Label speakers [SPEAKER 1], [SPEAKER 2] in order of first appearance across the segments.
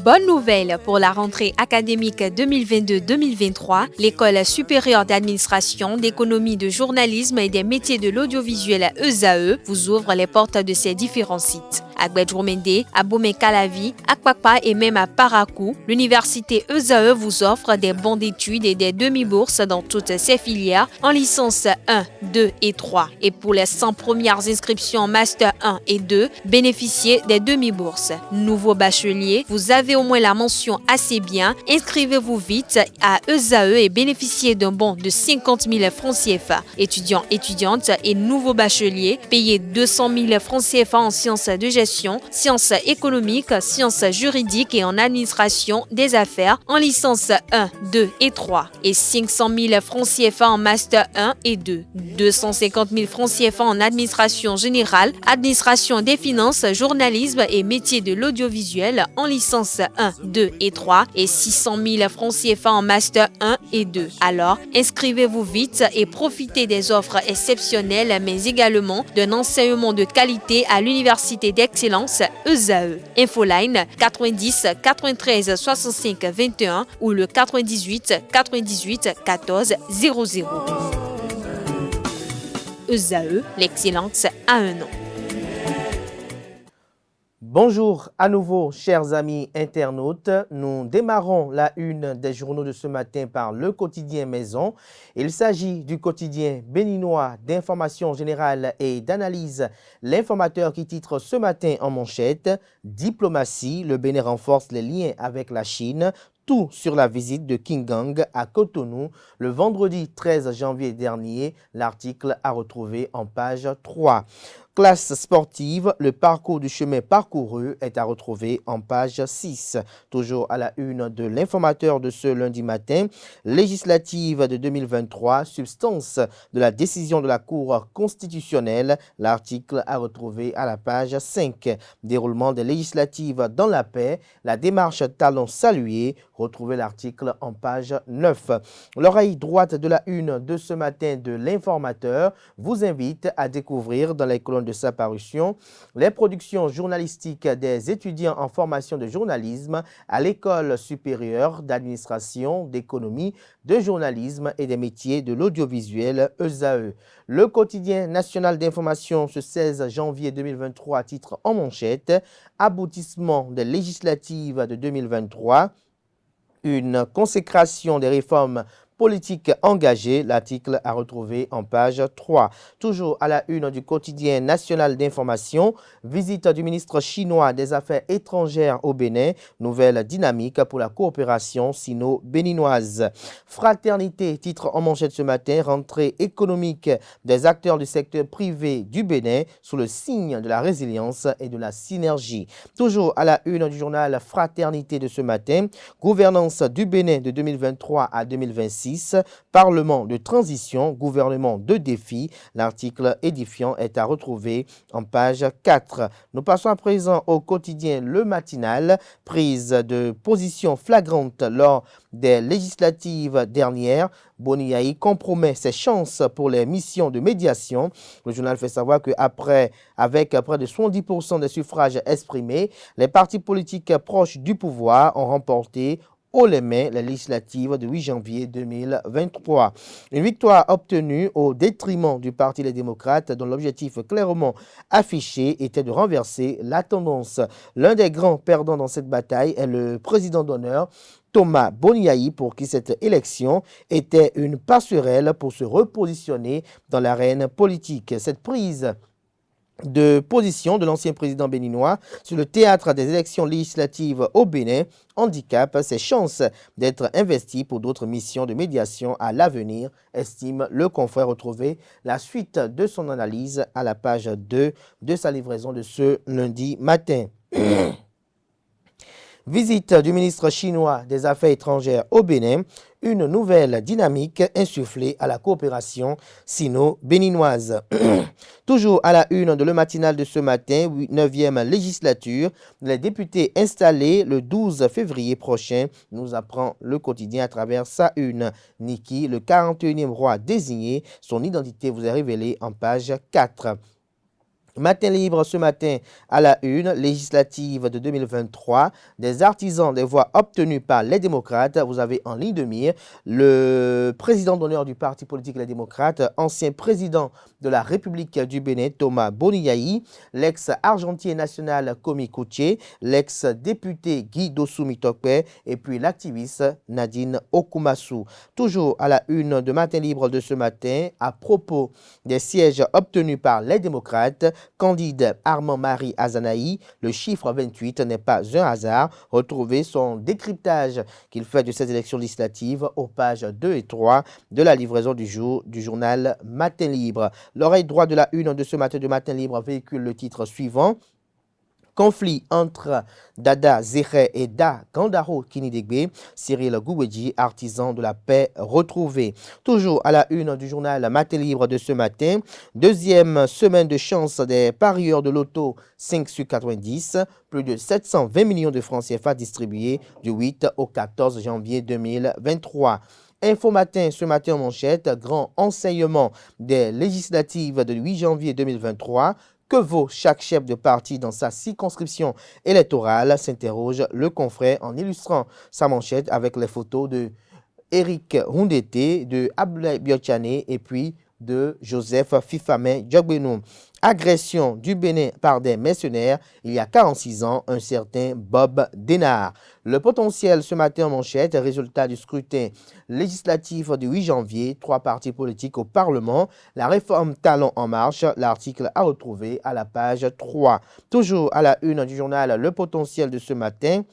[SPEAKER 1] Bonne nouvelle pour la rentrée académique 2022-2023, l'École supérieure d'administration, d'économie, de journalisme et des métiers de l'audiovisuel ESAE vous ouvre les portes de ses différents sites. À Gbedjomende, à Bomé-Calavi, à Kpakpa et même à Parakou, l'université ESAE vous offre des bons d'études et des demi-bourses dans toutes ses filières en licence 1, 2 et 3. Et pour les 100 premières inscriptions en master 1 et 2, bénéficiez des demi-bourses. Nouveau bachelier, vous avez au moins la mention assez bien. Inscrivez-vous vite à ESAE et bénéficiez d'un bon de 50 000 francs CFA. Étudiants, étudiantes et nouveaux bacheliers, payez 200 000 francs CFA en sciences de gestion, sciences économiques, sciences juridiques et en administration des affaires en licence 1, 2 et 3 et 500 000 francs CFA en master 1 et 2, 250 000 francs CFA en administration générale, administration des finances, journalisme et métiers de l'audiovisuel en licence 1, 2 et 3 et 600 000 francs CFA en master 1 et 2. Alors, inscrivez-vous vite et profitez des offres exceptionnelles mais également d'un enseignement de qualité à l'université d'excellence ESAE. Infoline 90 93 65 21 ou le 98 98 14 00. ESAE, l'excellence à un nom.
[SPEAKER 2] Bonjour à nouveau, chers amis internautes. Nous démarrons la une des journaux de ce matin par le quotidien Maison. Il s'agit du quotidien béninois d'information générale et d'analyse. L'informateur qui titre ce matin en manchette « Diplomatie, le Bénin renforce les liens avec la Chine ». Tout sur la visite de King Gang à Cotonou le vendredi 13 janvier dernier. L'article à retrouver en page 3. Classe sportive, le parcours du chemin parcouru est à retrouver en page 6. Toujours à la une de l'informateur de ce lundi matin, législative de 2023, substance de la décision de la Cour constitutionnelle, l'article à retrouver à la page 5. Déroulement des législatives dans la paix, la démarche talon saluée, retrouvez l'article en page 9. L'oreille droite de la une de ce matin de l'informateur vous invite à découvrir dans les colonnes de sa parution les productions journalistiques des étudiants en formation de journalisme à l'École supérieure d'administration, d'économie, de journalisme et des métiers de l'audiovisuel ESAE. Le quotidien national d'information ce 16 janvier 2023 titre en manchette « Aboutissement des législatives de 2023 ». Une consécration des réformes politiques engagées, l'article à retrouver en page 3. Toujours à la une du quotidien national d'information, visite du ministre chinois des Affaires étrangères au Bénin, nouvelle dynamique pour la coopération sino-béninoise. Fraternité, titre en manchette ce matin, rentrée économique des acteurs du secteur privé du Bénin sous le signe de la résilience et de la synergie. Toujours à la une du journal Fraternité de ce matin, gouvernance du Bénin de 2023 à 2026, Parlement de transition, gouvernement de défi. L'article édifiant est à retrouver en page 4. Nous passons à présent au quotidien Le Matinal. Prise de position flagrante lors des législatives dernières. Boniaï compromet ses chances pour les missions de médiation. Le journal fait savoir avec près de 70% des suffrages exprimés, les partis politiques proches du pouvoir ont remporté haut les mains les législatives du 8 janvier 2023. Une victoire obtenue au détriment du Parti des démocrates dont l'objectif clairement affiché était de renverser la tendance. L'un des grands perdants dans cette bataille est le président d'honneur Thomas Boniaï, pour qui cette élection était une passerelle pour se repositionner dans l'arène politique. Cette prise de position de l'ancien président béninois sur le théâtre des élections législatives au Bénin handicape ses chances d'être investi pour d'autres missions de médiation à l'avenir, estime le confrère. Retrouver la suite de son analyse à la page 2 de sa livraison de ce lundi matin. Visite du ministre chinois des Affaires étrangères au Bénin, une nouvelle dynamique insufflée à la coopération sino-béninoise. Toujours à la une de Le Matinal de ce matin, 9e législature, les députés installés le 12 février prochain, nous apprend le quotidien à travers sa une. Niki, le 41e roi désigné, son identité vous est révélée en page 4. Matin libre ce matin à la une, législative de 2023, des artisans des voix obtenues par les démocrates. Vous avez en ligne de mire le président d'honneur du parti politique Les Démocrates, ancien président de la République du Bénin, Thomas Boniaï, l'ex-argentier national Komi Koutié, l'ex-député Guy Dossou Tokpe et puis l'activiste Nadine Okumasu. Toujours à la une de Matin libre de ce matin, à propos des sièges obtenus par les démocrates, Candide Armand-Marie Azanaï, le chiffre 28 n'est pas un hasard. Retrouvez son décryptage qu'il fait de ces élections législatives aux pages 2 et 3 de la livraison du jour du journal Matin Libre. L'oreille droite de la une de ce matin de Matin Libre véhicule le titre suivant. Conflit entre Dada Zéhé et Da Gandaro Kinidegbe, Cyril Gouwedji, artisan de la paix retrouvé. Toujours à la une du journal Matin Libre de ce matin, deuxième semaine de chance des parieurs de l'auto 5 sur 90, plus de 720 millions de francs CFA distribués du 8 au 14 janvier 2023. Info Matin, ce matin en manchette, grand enseignement des législatives de 8 janvier 2023. Que vaut chaque chef de parti dans sa circonscription électorale, s'interroge le confrère en illustrant sa manchette avec les photos de Eric Houndete, de Abdoulaye Biotchane et puis de Joseph Fifame Djogbenou. Agression du Bénin par des mercenaires il y a 46 ans, un certain Bob Denard. Le potentiel ce matin en manchette, résultat du scrutin législatif du 8 janvier, 3 partis politiques au Parlement, la réforme Talon en marche, l'article à retrouver à la page 3. Toujours à la une du journal Le Potentiel de ce matin,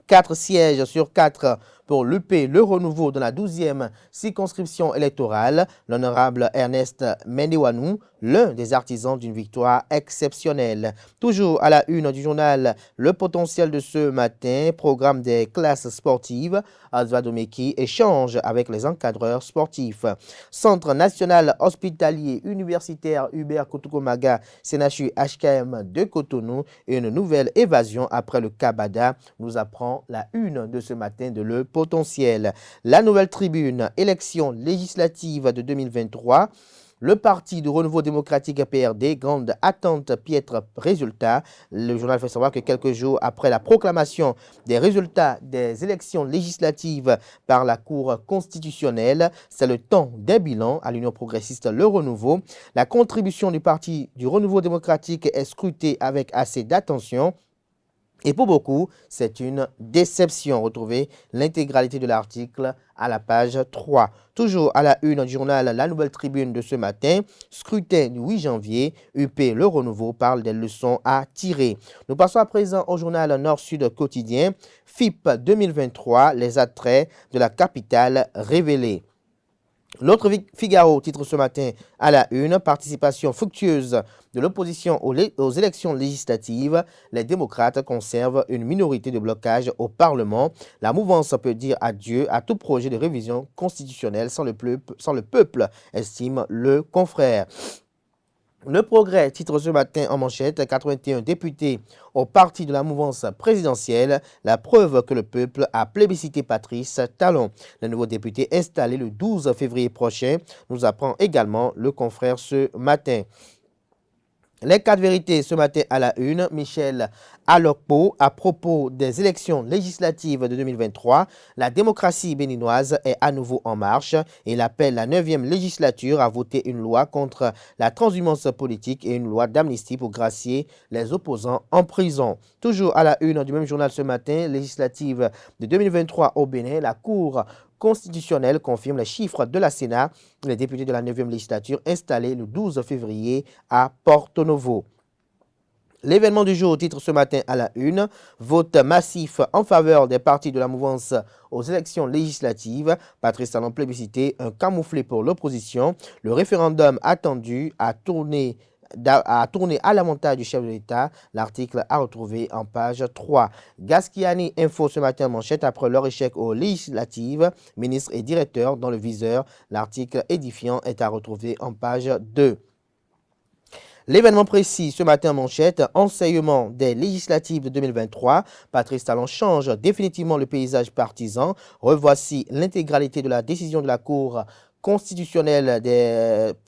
[SPEAKER 2] 4 sièges sur 4 pour l'UP Le Renouveau dans la 12e circonscription électorale. L'honorable Ernest Mendewanou, l'un des artisans d'une victoire exceptionnelle. Toujours à la une du journal Le Potentiel de ce matin, programme des classes sportives. Azvadomeki échange avec les encadreurs sportifs. Centre national hospitalier universitaire Hubert Kotoukomaga, CNHU HKM de Cotonou, et une nouvelle évasion après le Kabada, nous apprend la une de ce matin de Le Potentiel. La Nouvelle Tribune, élection législative de 2023. Le Parti du Renouveau démocratique PRD, grande attente, piètre résultat. Le journal fait savoir que quelques jours après la proclamation des résultats des élections législatives par la Cour constitutionnelle, c'est le temps des bilans à l'Union progressiste Le Renouveau. La contribution du Parti du Renouveau démocratique est scrutée avec assez d'attention. Et pour beaucoup, c'est une déception. Retrouvez l'intégralité de l'article à la page 3. Toujours à la une du journal La Nouvelle Tribune de ce matin, scrutin du 8 janvier, UP Le Renouveau parle des leçons à tirer. Nous passons à présent au journal Nord-Sud quotidien, FIP 2023, les attraits de la capitale révélés. L'autre Figaro titre ce matin à la une, participation fructueuse de l'opposition aux élections législatives. Les démocrates conservent une minorité de blocage au Parlement. La mouvance peut dire adieu à tout projet de révision constitutionnelle sans le peuple, estime le confrère. Le Progrès titre ce matin en manchette, 81 députés au parti de la mouvance présidentielle, la preuve que le peuple a plébiscité Patrice Talon. Le nouveau député installé le 12 février prochain, nous apprend également le confrère ce matin. Les 4 vérités ce matin à la une, Michel Alokpo, à propos des élections législatives de 2023, la démocratie béninoise est à nouveau en marche et il appelle la 9e législature à voter une loi contre la transhumance politique et une loi d'amnistie pour gracier les opposants en prison. Toujours à la une du même journal ce matin, législative de 2023 au Bénin, la Cour constitutionnelle confirme les chiffres de la Sénat, les députés de la 9e législature installés le 12 février à Porto Novo. L'événement du jour titre ce matin à la une, vote massif en faveur des partis de la mouvance aux élections législatives. Patrice Talon plébiscité, un camouflet pour l'opposition. Le référendum attendu a tourné à l'avantage du chef de l'État. L'article à retrouver en page 3. Gasquiani info ce matin manchette après leur échec aux législatives. Ministre et directeur dans le viseur. L'article édifiant est à retrouver en page 2. L'événement précis ce matin en manchette, enseignement des législatives de 2023. Patrice Talon change définitivement le paysage partisan. Revoici l'intégralité de la décision de la Cour constitutionnel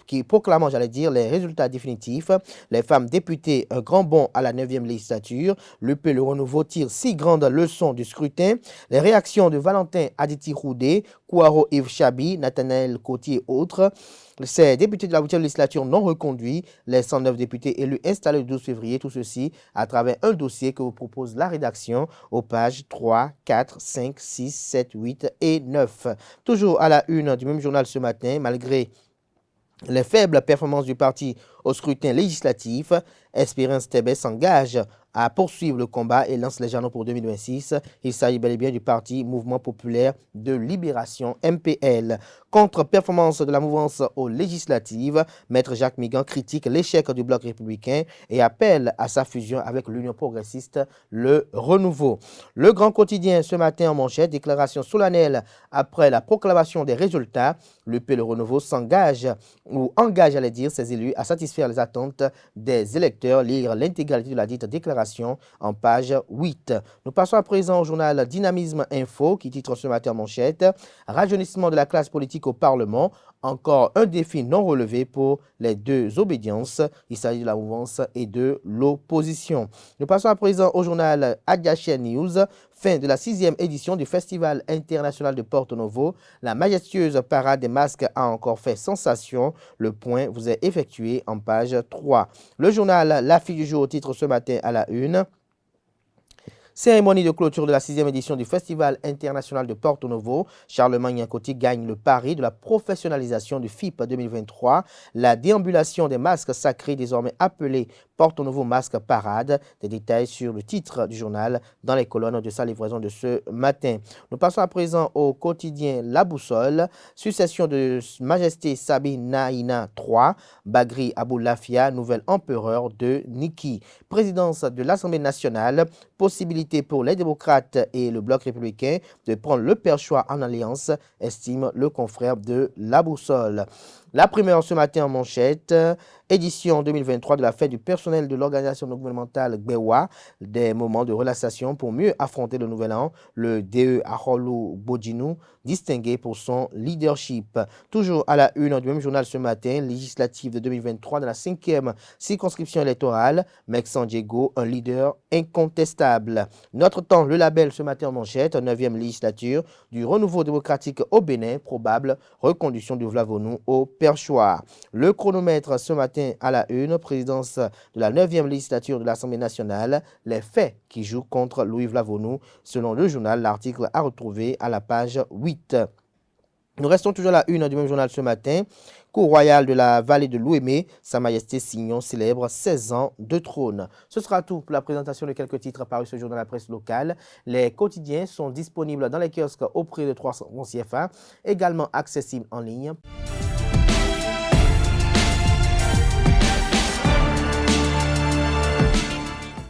[SPEAKER 2] qui proclamant, j'allais dire, les résultats définitifs. Les femmes députées, un grand bond à la 9e législature. Le Renouveau tire 6 grandes leçons du scrutin. Les réactions de Valentin Aditi-Roudé, Kouaro Yves Chabi, Nathanaël Cotier et autres. Ces députés de la 8e législature non reconduits, les 109 députés élus installés le 12 février, tout ceci à travers un dossier que vous propose la rédaction aux pages 3, 4, 5, 6, 7, 8 et 9. Toujours à la une du même journal ce matin, malgré les faibles performances du parti au scrutin législatif, Espérance Tébé s'engage à poursuivre le combat et lance les jalons pour 2026. Il s'agit bel et bien du parti Mouvement populaire de libération MPL. Contre-performance de la mouvance aux législatives, Maître Jacques Migan critique l'échec du bloc républicain et appelle à sa fusion avec l'Union progressiste, le Renouveau. Le Grand Quotidien ce matin en manchette, déclaration solennelle après la proclamation des résultats. Le Renouveau s'engage ou engage, j'allais dire, ses élus à satisfaire les attentes des électeurs. Lire l'intégralité de la dite déclaration en page 8. Nous passons à présent au journal Dynamisme Info qui titre ce matin en manchette « Rajeunissement de la classe politique au Parlement, encore un défi non relevé pour les deux obédiences. » Il s'agit de la mouvance et de l'opposition. Nous passons à présent au journal Agaché News. Fin de la 6e édition du Festival international de Porto Novo. La majestueuse parade des masques a encore fait sensation. Le point vous est effectué en page 3. Le journal L'Affiche du jour titre ce matin à la une. Cérémonie de clôture de la 6e édition du Festival international de Porto Novo. Charlemagne Coty gagne le pari de la professionnalisation du FIP 2023. La déambulation des masques sacrés désormais appelés Porto Novo Masque Parade. Des détails sur le titre du journal dans les colonnes de sa livraison de ce matin. Nous passons à présent au quotidien La Boussole. Succession de Majesté Sabine Naïna III. Bagri Aboulafia, nouvel empereur de Niki. Présidence de l'Assemblée nationale. Possibilité pour les démocrates et le bloc républicain de prendre le perchoir en alliance, estime le confrère de La Boussole. La primeur ce matin en manchette, édition 2023 de la fête du personnel de l'organisation non gouvernementale GBEWA, des moments de relaxation pour mieux affronter le nouvel an. Le DE Arolu Bodjinou, distingué pour son leadership. Toujours à la une du même journal ce matin, législative de 2023 dans la 5e circonscription électorale, Meck San Diego, un leader incontestable. Notre temps, le label ce matin en manchette, 9e législature du renouveau démocratique au Bénin, probable reconduction de Vlavonou au perchoir. Le chronomètre ce matin à la une, présidence de la 9e législature de l'Assemblée nationale, les faits qui jouent contre Louis Vlavonou, selon le journal, l'article à retrouver à la page 8. Nous restons toujours à la une du même journal ce matin. Cour royale de la vallée de l'Ouémé, Sa Majesté Signon célèbre 16 ans de trône. Ce sera tout pour la présentation de quelques titres parus ce jour dans la presse locale. Les quotidiens sont disponibles dans les kiosques au prix de 300 CFA, également accessibles en ligne.